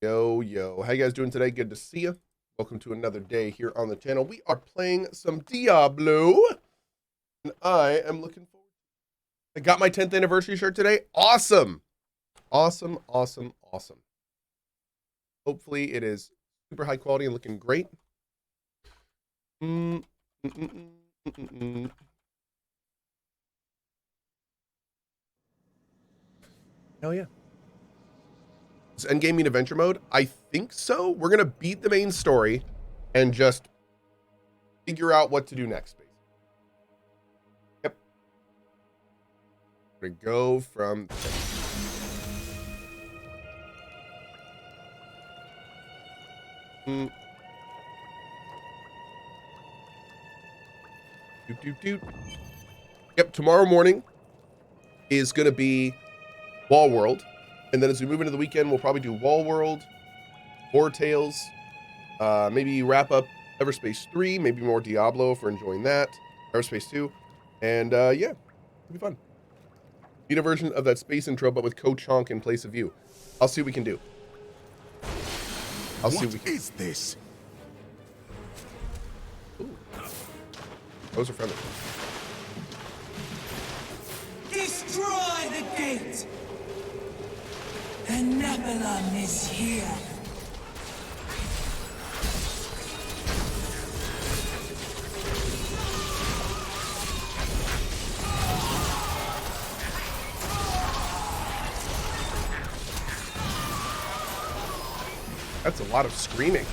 Yo, yo. How you guys doing today? Good to see you. Welcome to another day here on the channel. We are playing some Diablo, and I am looking forward. I got my 10th anniversary shirt today. Awesome. Awesome, awesome, awesome. Hopefully it is super high quality and looking great. Hell yeah. Endgame mean adventure mode? I think so. We're gonna beat the main story and just figure out what to do next, basically. Yep. We're gonna go from Yep, tomorrow morning is gonna be Wall World. And then as we move into the weekend, we'll probably do Wall World, War Tales, maybe wrap up Everspace 3, maybe more Diablo if we're enjoying that, Everspace 2, and yeah, it'll be fun. Need a version of that space intro, but with Cohh in place of you. I'll see what we can do. What is this? Ooh. Those are friendly. Destroy the gate! The Nephilim is here. That's a lot of screaming.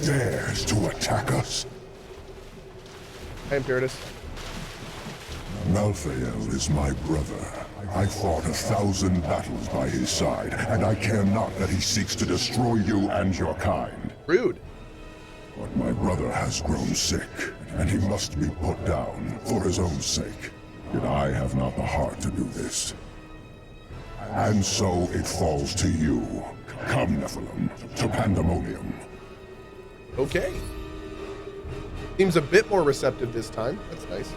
Dares to attack us. Hi, Imperatus. Malthael is my brother. I fought 1,000 battles by his side, and I care not that he seeks to destroy you and your kind. Rude. But my brother has grown sick, and he must be put down for his own sake. Yet I have not the heart to do this. And so it falls to you. Come, Nephilim, to Pandemonium. Okay. Seems a bit more receptive this time. That's nice.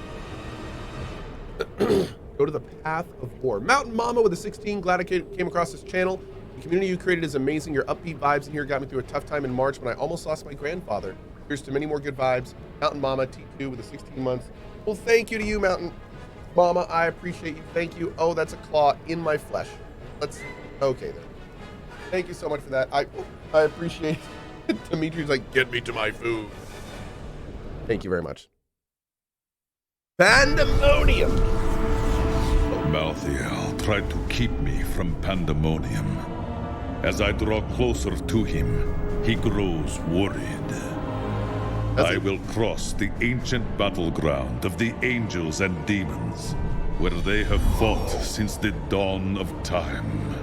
Go to the path of war. Mountain Mama with a 16. Glad I came across this channel. The community you created is amazing. Your upbeat vibes in here got me through a tough time in March when I almost lost my grandfather. Here's to many more good vibes. Mountain Mama T2 with a 16 months. Well, thank you to you, Mountain Mama. I appreciate you. Thank you. Oh, that's a claw in my flesh. Okay then. Thank you so much for that. I appreciate it. Dimitri's like, get me to my food. Thank you very much. Pandemonium. Malthael tried to keep me from Pandemonium. As I draw closer to him, he grows worried. I will cross the ancient battleground of the angels and demons, where they have fought since the dawn of time,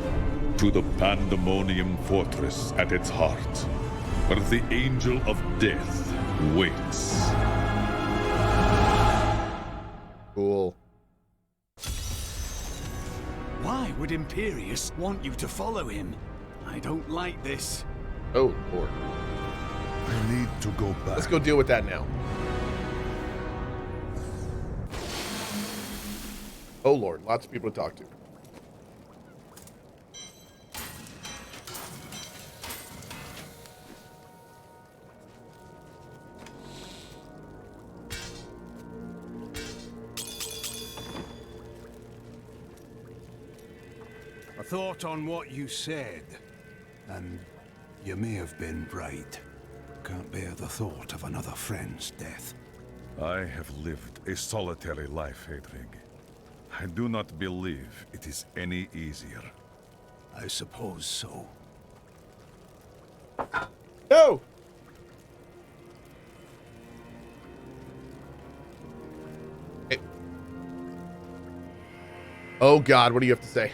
to the Pandemonium fortress at its heart, where the angel of death waits. Cool. Why would Imperius want you to follow him? I don't like this. Oh, Lord. I need to go back. Let's go deal with that now. Oh, Lord. Lots of people to talk to. I thought on what you said, and you may have been right. Can't bear the thought of another friend's death. I have lived a solitary life, Hadrig. I do not believe it is any easier. I suppose so. No! Hey. Oh, God. What do you have to say?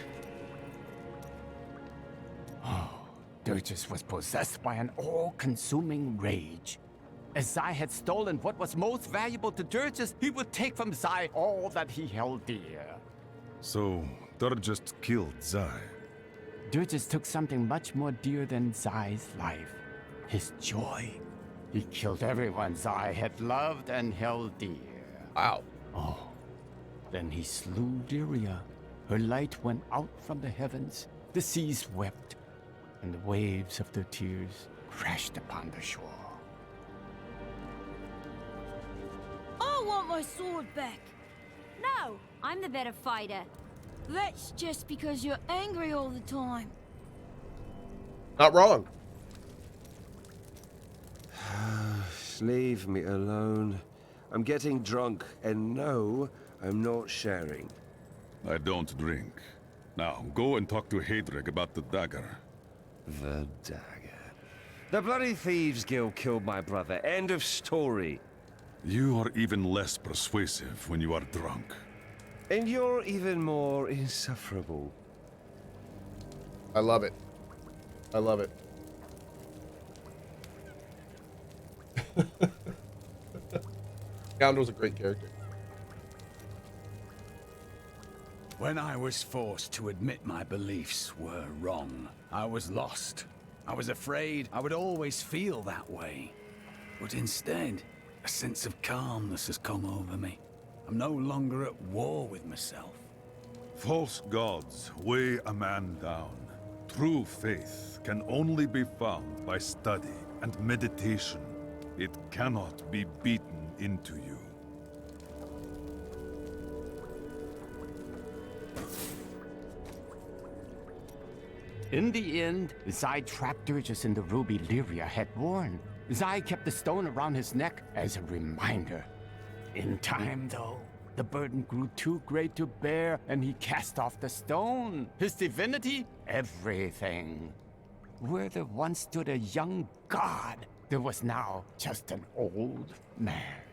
Dirges was possessed by an all-consuming rage. As Zai had stolen what was most valuable to Dirges, he would take from Zai all that he held dear. So, Dirges killed Zai. Dirges took something much more dear than Zai's life. His joy. He killed everyone Zai had loved and held dear. Wow. Oh, then he slew Lyria. Her light went out from the heavens. The seas wept, and the waves of their tears crashed upon the shore. I want my sword back. No, I'm the better fighter. That's just because you're angry all the time. Not wrong. Leave me alone. I'm getting drunk, and no, I'm not sharing. I don't drink. Now, go and talk to Hadrig about the dagger. The dagger. The bloody Thieves Guild killed my brother. End of story. You are even less persuasive when you are drunk. And you're even more insufferable. I love it. I love it. Scoundrel's a great character. When I was forced to admit my beliefs were wrong, I was lost. I was afraid I would always feel that way. But instead, a sense of calmness has come over me. I'm no longer at war with myself. False gods weigh a man down. True faith can only be found by study and meditation. It cannot be beaten into you. In the end, Zai trapped Dirges in the ruby Lyria had worn. Zai kept the stone around his neck as a reminder. In time, though, the burden grew too great to bear, and he cast off the stone. His divinity? Everything. Where there once stood a young god, there was now just an old man.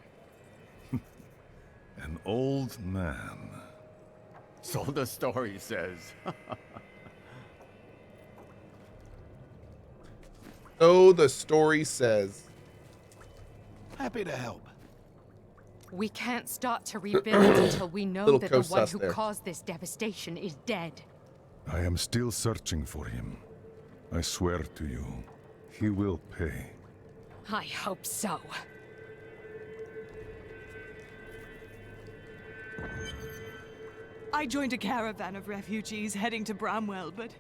An old man. So the story says. So the story says. Happy to help. We can't start to rebuild until we know Little that the one co-sus who there. caused this devastation is dead. I am still searching for him. I swear to you, he will pay. I hope so. I joined a caravan of refugees heading to Bramwell, but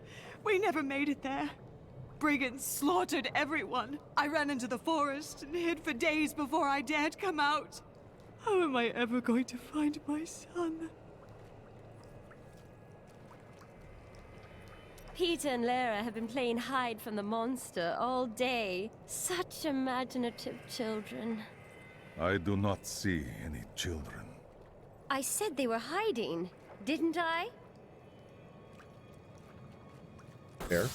we never made it there. Brigands slaughtered everyone. I ran into the forest and hid for days before I dared come out. How am I ever going to find my son? Peter and Lara have been playing hide from the monster all day. Such imaginative children. I do not see any children. I said they were hiding, didn't I? There.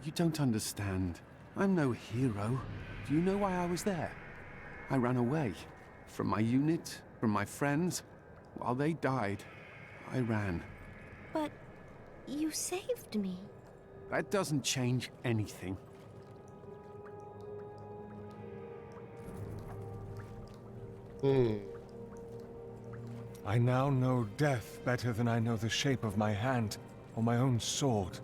You don't understand. I'm no hero. Do you know why I was there? I ran away. From my unit, from my friends. While they died, I ran. But you saved me. That doesn't change anything. I now know death better than I know the shape of my hand or my own sword.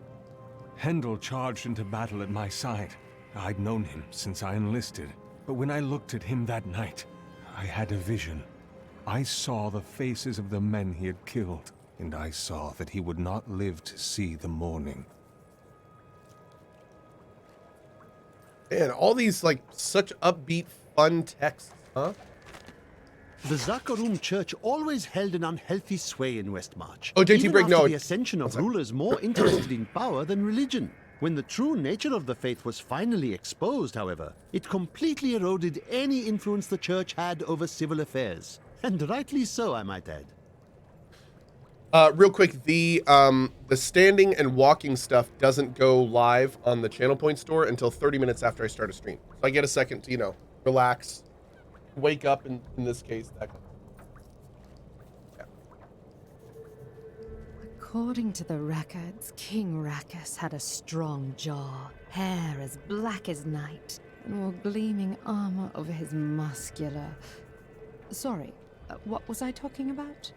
Hendel charged into battle at my side. I'd known him since I enlisted, but when I looked at him that night, I had a vision. I saw the faces of the men he had killed, and I saw that he would not live to see the morning. Man, all these, like, such upbeat, fun texts, huh? The Zakarum Church always held an unhealthy sway in Westmarch. Oh, JT even Brigg, after no. the ascension of rulers more interested in power than religion. When the true nature of the faith was finally exposed, however, it completely eroded any influence the church had over civil affairs. And rightly so, I might add. Real quick, the standing and walking stuff doesn't go live on the Channel Point store until 30 minutes after I start a stream. So I get a second to, you know, relax, wake up in this case. That kind of According to the records, King Rakus had a strong jaw, hair as black as night, and wore gleaming armor over his muscular... Sorry, what was I talking about?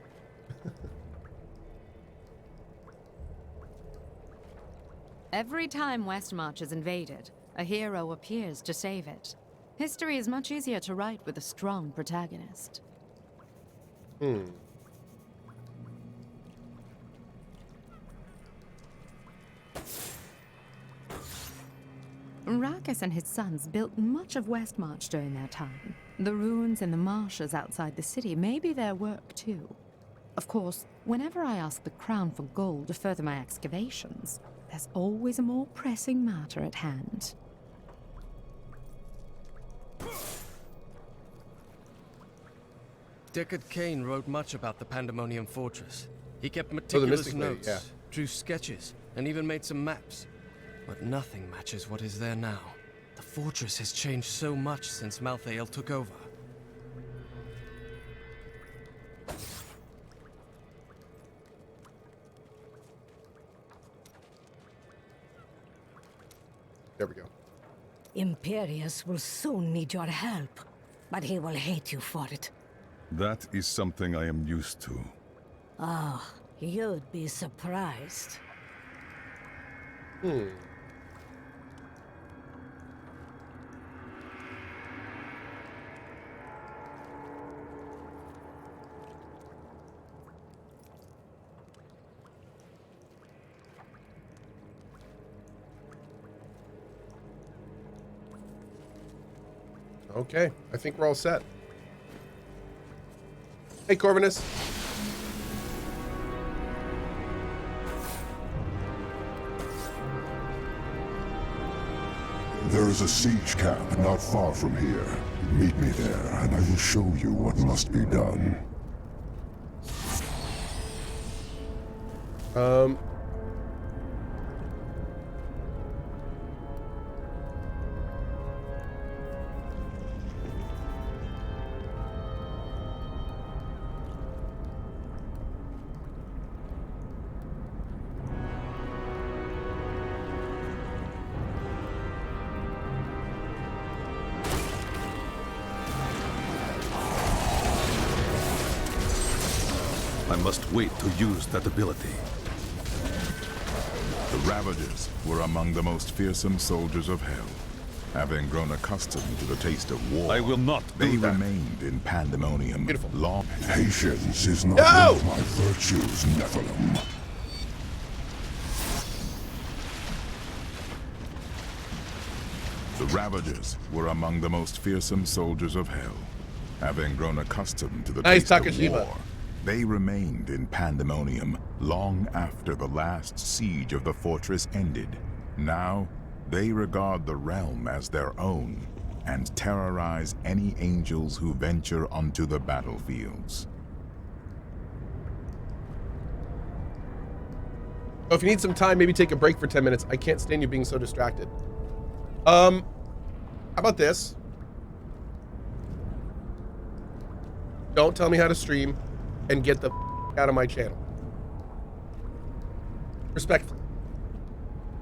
Every time Westmarch is invaded, a hero appears to save it. History is much easier to write with a strong protagonist. Rakkus and his sons built much of Westmarch during their time. The ruins and the marshes outside the city may be their work too. Of course, whenever I ask the Crown for gold to further my excavations, there's always a more pressing matter at hand. Deckard Cain wrote much about the Pandemonium fortress. He kept meticulous notes, drew sketches, and even made some maps. But nothing matches what is there now. The fortress has changed so much since Malthael took over. There we go. Imperius will soon need your help, but he will hate you for it. That is something I am used to. Oh, you'd be surprised. Okay, I think we're all set. Hey, Corvinus. There is a siege camp not far from here. Meet me there, and I will show you what must be done. I must wait to use that ability. The Ravagers were among the most fearsome soldiers of Hell. Having grown accustomed to the taste of war, I will not they remained in Pandemonium long. Patience is not one of my virtues, Nephilim. The Ravagers were among the most fearsome soldiers of Hell. Having grown accustomed to the taste of war, they remained in Pandemonium long after the last siege of the fortress ended. Now, they regard the realm as their own and terrorize any angels who venture onto the battlefields. So if you need some time, maybe take a break for 10 minutes. I can't stand you being so distracted. How about this? Don't tell me how to stream and get the out of my channel. Respectfully.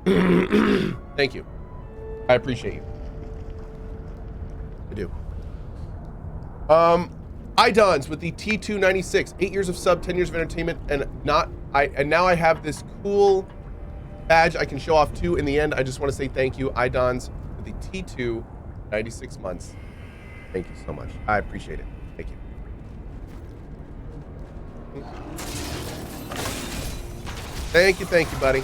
Thank you. I appreciate you. I do. Idons with the T296, 8 years of sub, 10 years of entertainment, and now I have this cool badge I can show off too. In the end, I just want to say thank you, Idons, with the T2 96 months. Thank you so much. I appreciate it. Thank you. Thank you, buddy.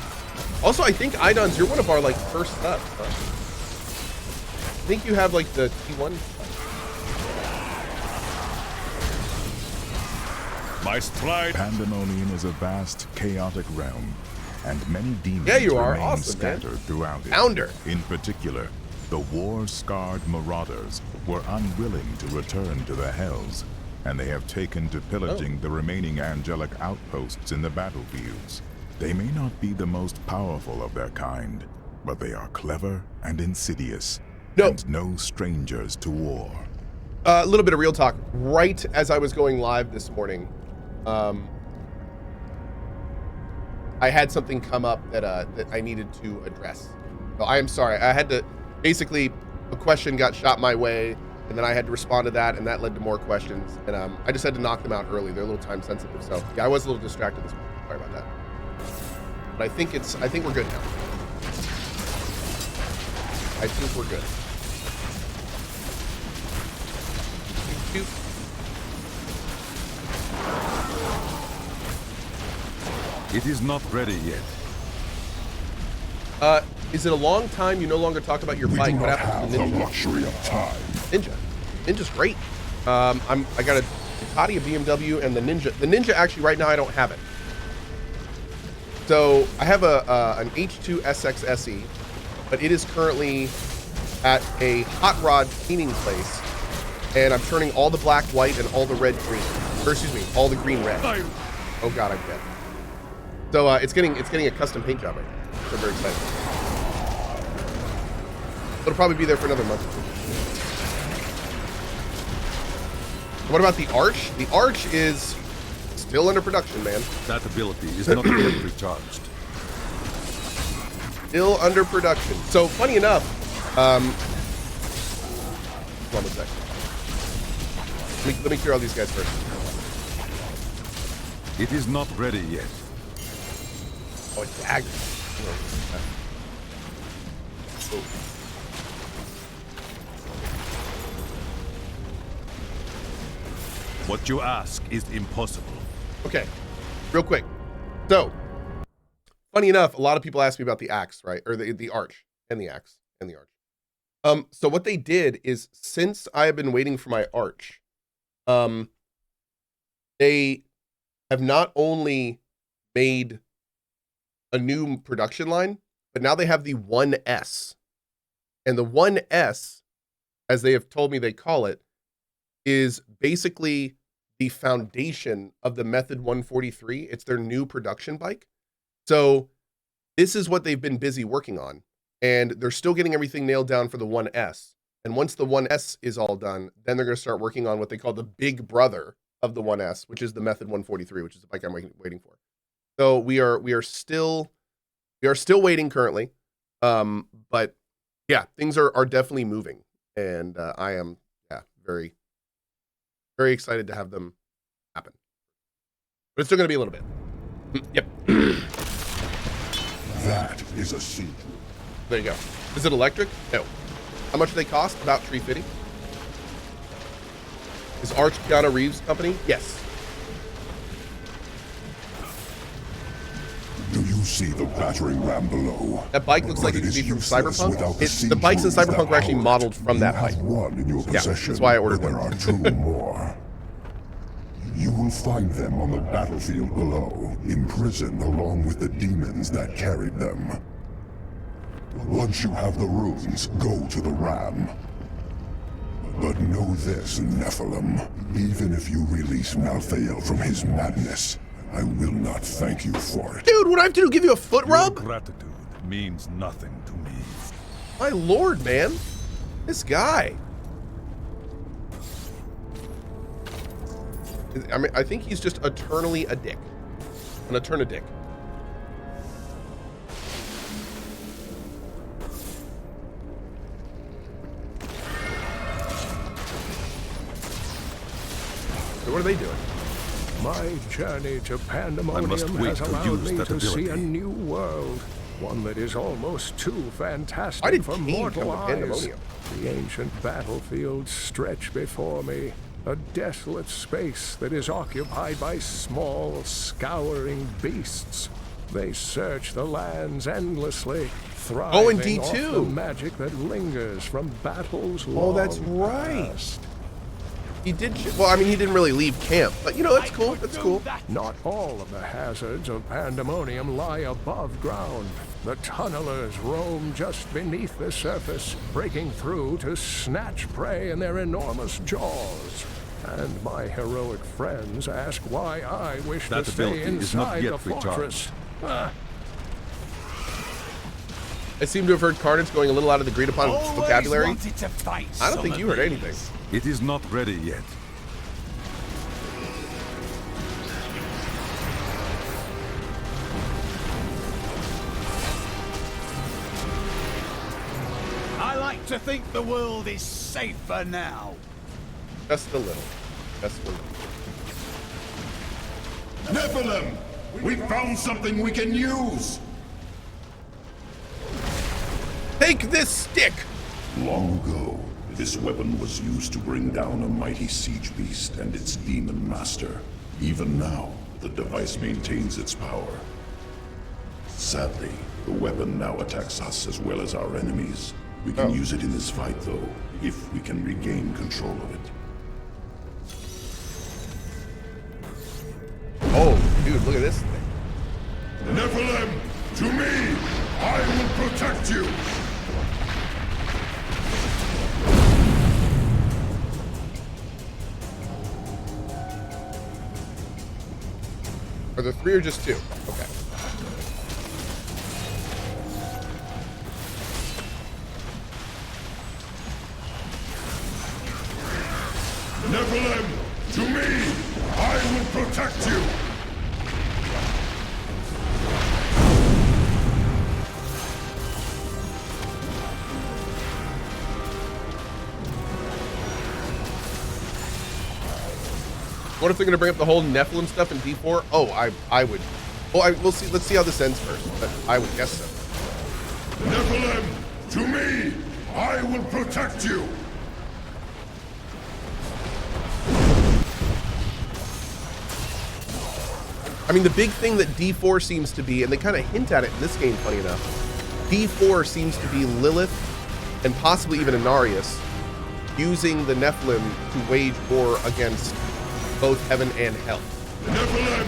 Also, I think Idons, you're one of our like first subs. Huh? I think you have like the T1. My stride. Pandemonium is a vast, chaotic realm, and many demons remain scattered throughout it. Founder. In particular, the war-scarred marauders were unwilling to return to the Hells, and they have taken to pillaging the remaining angelic outposts in the battlefields. They may not be the most powerful of their kind, but they are clever and insidious, and no strangers to war. A little bit of real talk. Right as I was going live this morning, I had something come up that I needed to address. So I am sorry. I had to, basically, a question got shot my way, and then I had to respond to that, and that led to more questions. And I just had to knock them out early. They're a little time sensitive. So yeah, I was a little distracted this morning. Sorry about that. But I think we're good now. I think we're good. It is not ready yet. Is it a long time you no longer talk about your bike? What happens to the Ninja? luxury of time. Ninja's great. I got a Ducati, a BMW, and the Ninja. The Ninja, actually, right now I don't have it. So I have an H2 SX SE, but it is currently at a hot rod cleaning place, and I'm turning all the black white and all the red green. Or excuse me, all the green red. Oh god, I'm dead. So it's getting a custom paint job right now. So I'm very excited. It'll probably be there for another month or two. What about the Arch? The Arch is still under production, man. That ability is not yet recharged. Still under production. So funny enough, hold on a sec. Let me clear all these guys first. It is not ready yet. Oh, it's dagger. Oh. What you ask is impossible. Okay, real quick. So, funny enough, a lot of people ask me about the axe, right? Or the arch and the axe and the arch. So what they did is, since I have been waiting for my arch, they have not only made a new production line, but now they have the 1S. And the 1S, as they have told me they call it, is basically the foundation of the Method 143. It's their new production bike. So this is what they've been busy working on. And they're still getting everything nailed down for the 1S. And once the 1S is all done, then they're going to start working on what they call the big brother of the 1S, which is the Method 143, which is the bike I'm waiting for. So we are still waiting currently. But yeah, things are definitely moving. And I am very, very excited to have them happen. But it's still going to be a little bit. Yep. That is a seat. There you go. Is it electric? No. How much do they cost? About $350. Is Arch Keanu Reeves' company? Yes. Do you see the battering ram below? That bike looks like it could be from Cyberpunk. The bikes in Cyberpunk were actually modeled from that bike. One in your possession, yeah, that's why I ordered there one. Are two more. You will find them on the battlefield below, imprisoned along with the demons that carried them. Once you have the runes, go to the ram. But know this, Nephilim. Even if you release Malthael from his madness, I will not thank you for it. Dude, what do I have to do? Give you a foot rub? Your gratitude means nothing to me. My lord, man. This guy. I mean, I think he's just eternally a dick. An eternal dick. So what are they doing? My journey to Pandemonium has allowed me to see a new world. One that is almost too fantastic for mortal eyes. The ancient battlefields stretch before me. A desolate space that is occupied by small, scouring beasts. They search the lands endlessly, thriving off the magic that lingers from battles long that's right. past. He did. Well, I mean, he didn't really leave camp, but you know, that's cool. That's cool. Not all of the hazards of Pandemonium lie above ground. The tunnelers roam just beneath the surface, breaking through to snatch prey in their enormous jaws. And my heroic friends ask why I wish to stay inside the fortress. I seem to have heard Carnage going a little out of the agreed-upon vocabulary. I don't think you heard anything. It is not ready yet. I like to think the world is safer now. Just a little. Just a little. Take this stick! Long ago, this weapon was used to bring down a mighty siege beast and its demon master. Even now, the device maintains its power. Sadly, the weapon now attacks us as well as our enemies. We can use it in this fight, though, if we can regain control of it. Oh, dude, look at this thing. Nephilim, to me! I will protect you! Are there 3 or just 2? Okay. Nephilim, to me! I will protect you! What if they're gonna bring up the whole Nephilim stuff in D4? Oh, I would. Well, we'll see. Let's see how this ends first. But I would guess so. Nephilim, to me! I will protect you! I mean, the big thing that D4 seems to be, and they kind of hint at it in this game, funny enough, D4 seems to be Lilith and possibly even Inarius using the Nephilim to wage war against both heaven and hell. Nephilim,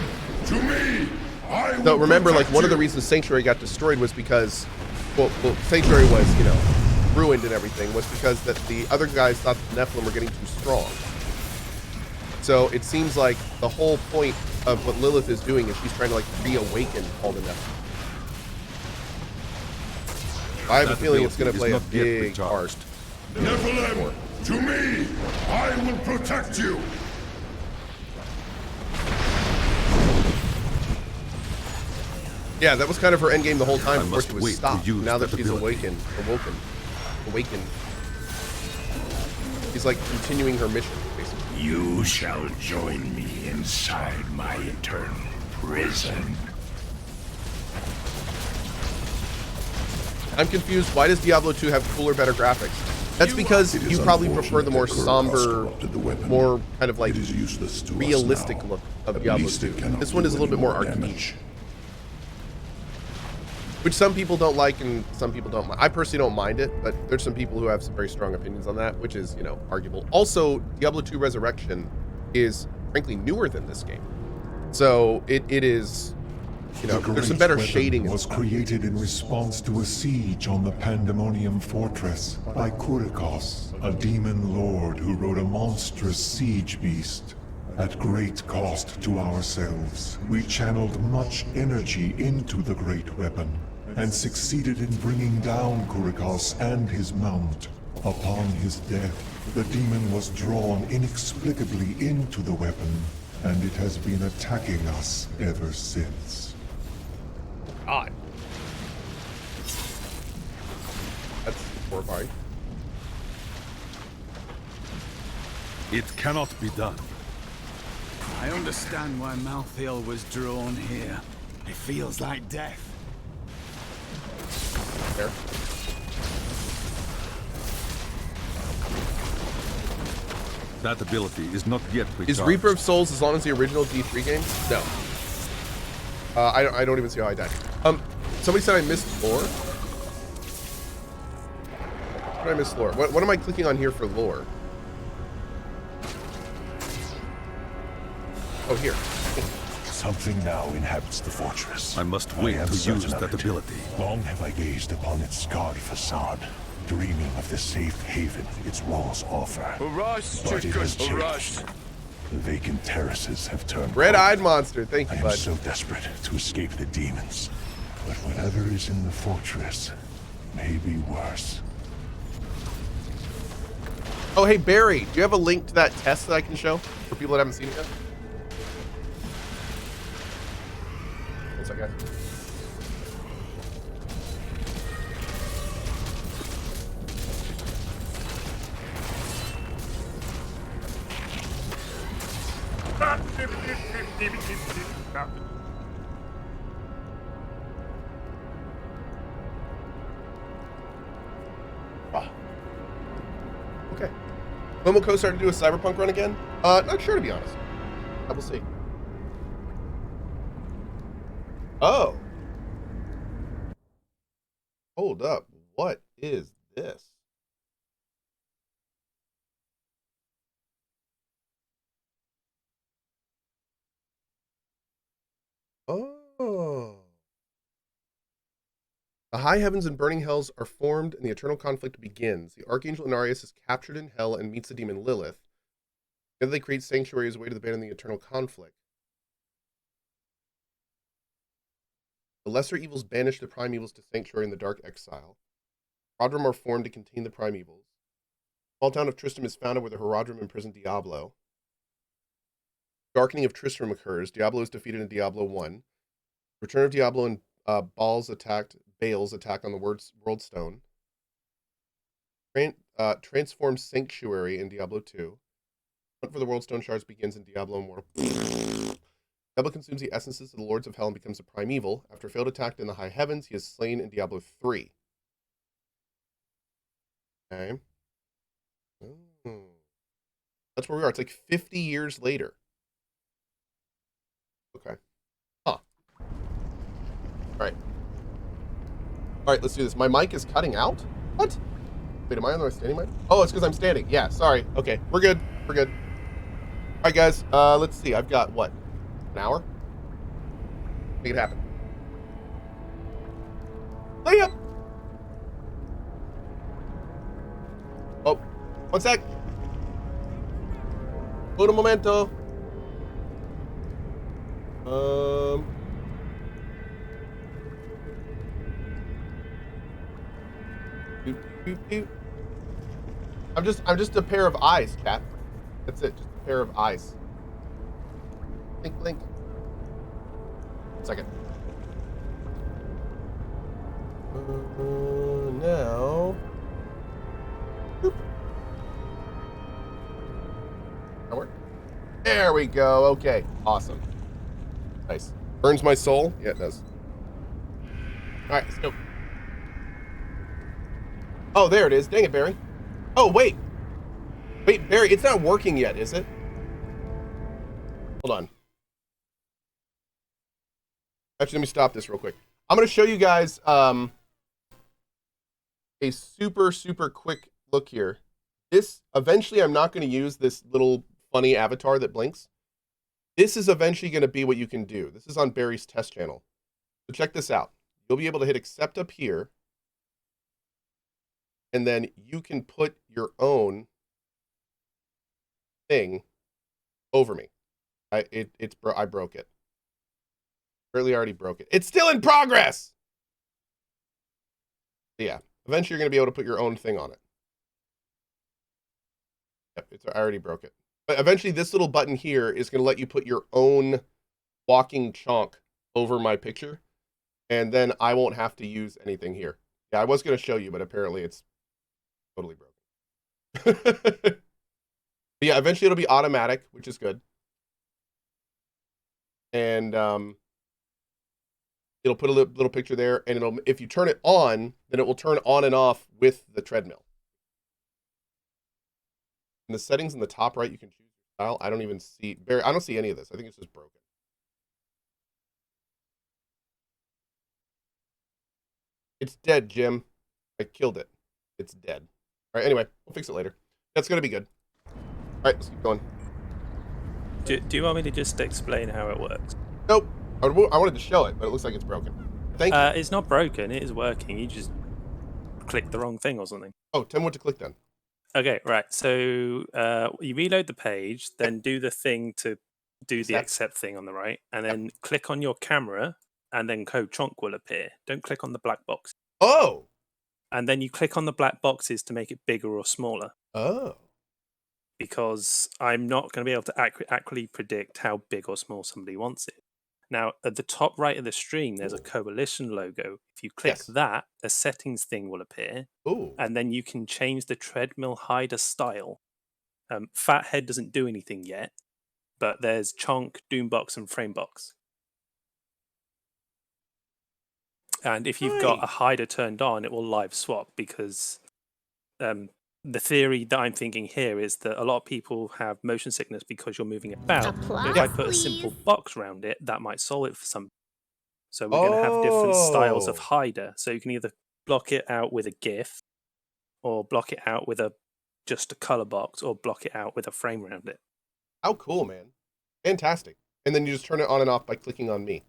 to me! I will So remember, like, one of the you. reasons Sanctuary got destroyed was because, well, Sanctuary was, you know, ruined and everything, was because that the other guys thought the Nephilim were getting too strong. So it seems like the whole point of what Lilith is doing is she's trying to, like, reawaken all the Nephilim. I have a feeling it's going to play a big part. Nephilim, to me! I will protect you! Yeah, that was kind of her endgame the whole time before she was stopped. Now that she's awakened. She's like continuing her mission, basically. You shall join me inside my eternal prison. I'm confused. Why does Diablo 2 have cooler, better graphics? That's because you probably prefer the more somber, more kind of like realistic look of Diablo 2. This one is a little bit more arcade. Which some people don't like and some people don't mind. I personally don't mind it, but there's some people who have some very strong opinions on that, which is, you know, arguable. Also, Diablo 2 Resurrection is frankly newer than this game. So it is, you know, there's some better shading. Was created in response to a siege on the Pandemonium fortress by Cohh, a demon lord who rode a monstrous siege beast. At great cost to ourselves, we channeled much energy into the great weapon and succeeded in bringing down Cohh and his mount. Upon his death, the demon was drawn inexplicably into the weapon, and it has been attacking us ever since. God. That's horrifying. It cannot be done. I understand why Malthael was drawn here. It feels like death. There. That ability is not yet recharged. Is Reaper of Souls as long as the original D3 game? No. I don't even see how I died. Somebody said I missed lore. What did I miss lore? What am I clicking on here for lore? Oh, here. Something now inhabits the fortress. I must wait to use that ability. Long have I gazed upon its scarred facade, dreaming of the safe haven its walls offer. But it has changed. The vacant terraces have turned red-eyed monster. Thank you, I bud. am so desperate to escape the demons. But whatever is in the fortress may be worse. Oh, hey, Barry, do you have a link to that test that I can show for people that haven't seen it yet? What's that, guys? When will Cohh start to do a Cyberpunk run again? Not sure, to be honest. I will see. Oh. Hold up. What is this? Oh. The high heavens and burning hells are formed and the eternal conflict begins. The Archangel Inarius is captured in hell and meets the demon Lilith. Together they create sanctuary as a way to abandon the eternal conflict. The lesser evils banish the prime evils to sanctuary in the dark exile. Horadrim are formed to contain the prime evils. The small town of Tristram is founded where the Horadrim imprison Diablo. Darkening of Tristram occurs. Diablo is defeated in Diablo 1. Return of Diablo and Baal's attack on the World Stone. Transform Sanctuary in Diablo 2. Hunt for the World Stone shards begins in Diablo Immortal. Diablo consumes the essences of the Lords of Hell and becomes a prime evil. After failed attack in the high heavens, he is slain in Diablo 3. Okay. Oh. That's where we are. It's like 50 years later. Okay. Huh. Alright. Alright, let's do this. My mic is cutting out? What? Wait, am I on the standing mic? Oh, it's because I'm standing. Yeah, sorry. Okay, we're good. We're good. Alright, guys. Let's see. I've got, what? An hour? Make it happen. Lay up! Oh, one sec. Un momento. I'm just a pair of eyes, Cat. That's it, just a pair of eyes. Blink, blink. 1 second. Now. Boop. That work? There we go. Okay, awesome. Nice. Burns my soul? Yeah, it does. All right, let's go. Oh, there it is. Dang it, Barry. Oh, wait. Wait, Barry, it's not working yet, is it? Hold on. Actually, let me stop this real quick. I'm going to show you guys a super, super quick look here. This, eventually, I'm not going to use this little funny avatar that blinks. This is eventually going to be what you can do. This is on Barry's test channel. So check this out. You'll be able to hit accept up here. And then you can put your own thing over me. I broke it. Apparently I already broke it. It's still in progress! Yeah. Eventually you're going to be able to put your own thing on it. Yep, I already broke it. But eventually this little button here is going to let you put your own walking chonk over my picture. And then I won't have to use anything here. Yeah, I was going to show you, but apparently it's totally broken. Yeah, eventually it'll be automatic, which is good. And it'll put a little picture there, and it'll, if you turn it on, then it will turn on and off with the treadmill. In the settings in the top right, you can choose your style. I don't even see, Barry, I don't see any of this. I think it's just broken. It's dead, Jim. I killed it. It's dead. All right, anyway, we'll fix it later. That's going to be good. All right, let's keep going. Do you want me to just explain how it works? Nope. I wanted to show it, but it looks like it's broken. Thank you. It's not broken. It is working. You just clicked the wrong thing or something. Oh, tell me what to click then. Okay, right. So you reload the page, then do the thing to do the accept thing on the right, and then click on your camera, and then CohhConk will appear. Don't click on the black box. Oh! And then you click on the black boxes to make it bigger or smaller. Oh. Because I'm not going to be able to accurately predict how big or small somebody wants it. Now, at the top right of the stream, there's a coalition logo. If you click that, a settings thing will appear. Ooh. And then you can change the treadmill hider style. Fathead doesn't do anything yet, but there's Chonk, Doombox, and Framebox. And if you've got a hider turned on, it will live swap because the theory that I'm thinking here is that a lot of people have motion sickness because you're moving about. Applause, If I put a simple box around it, that might solve it for some. So we're going to have different styles of hider. So you can either block it out with a GIF, or block it out with just a color box, or block it out with a frame around it. How cool, man. Fantastic. And then you just turn it on and off by clicking on me.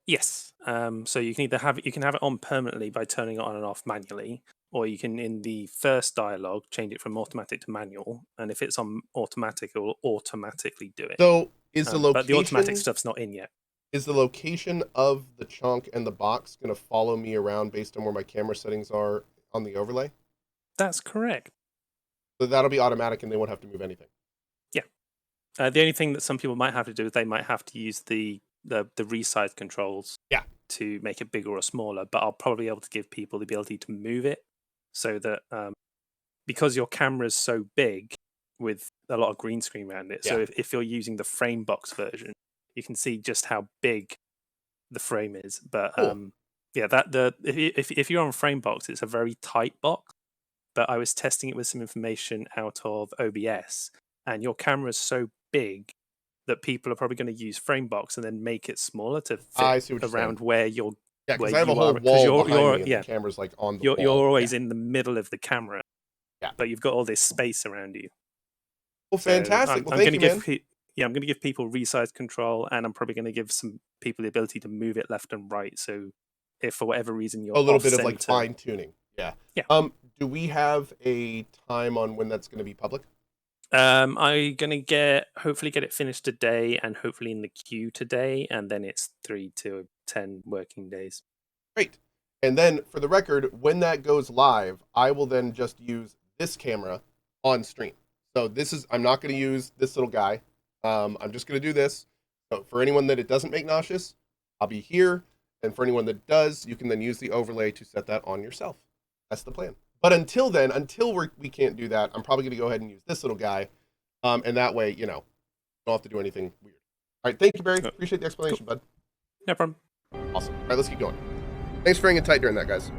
Yes. So you can either have it on permanently by turning it on and off manually, or you can, in the first dialogue, change it from automatic to manual. And if it's on automatic, it will automatically do it. So is the location... But the automatic stuff's not in yet. Is the location of the chunk and the box going to follow me around based on where my camera settings are on the overlay? That's correct. So that'll be automatic and they won't have to move anything. Yeah. The only thing that some people might have to do is they might have to use the resize controls to make it bigger or smaller, but I'll probably be able to give people the ability to move it so that because your camera's so big with a lot of green screen around it, so if you're using the frame box version, you can see just how big the frame is. But cool. if you're on frame box, it's a very tight box. But I was testing it with some information out of OBS, and your camera's so big that people are probably going to use Framebox and then make it smaller to fit around where you're. Yeah, because I have a whole wall behind me and the camera's like on the wall. You're always in the middle of the camera. Yeah. But you've got all this space around you. Well, fantastic. I'm going to give I'm going to give people resize control, and I'm probably going to give some people the ability to move it left and right. So if for whatever reason you're a little bit of like fine tuning. Yeah. Do we have a time on when that's going to be public? I'm going to hopefully get it finished today, and hopefully in the queue today, and then it's 3 to 10 working days. Great. And then for the record, when that goes live, I will then just use this camera on stream. So I'm not going to use this little guy. I'm just going to do this. So for anyone that it doesn't make nauseous, I'll be here. And for anyone that does, you can then use the overlay to set that on yourself. That's the plan. But until then, until we can't do that, I'm probably going to go ahead and use this little guy. And that way, don't have to do anything weird. All right. Thank you, Barry. Appreciate the explanation, bud. No problem. Awesome. All right, let's keep going. Thanks for hanging tight during that, guys.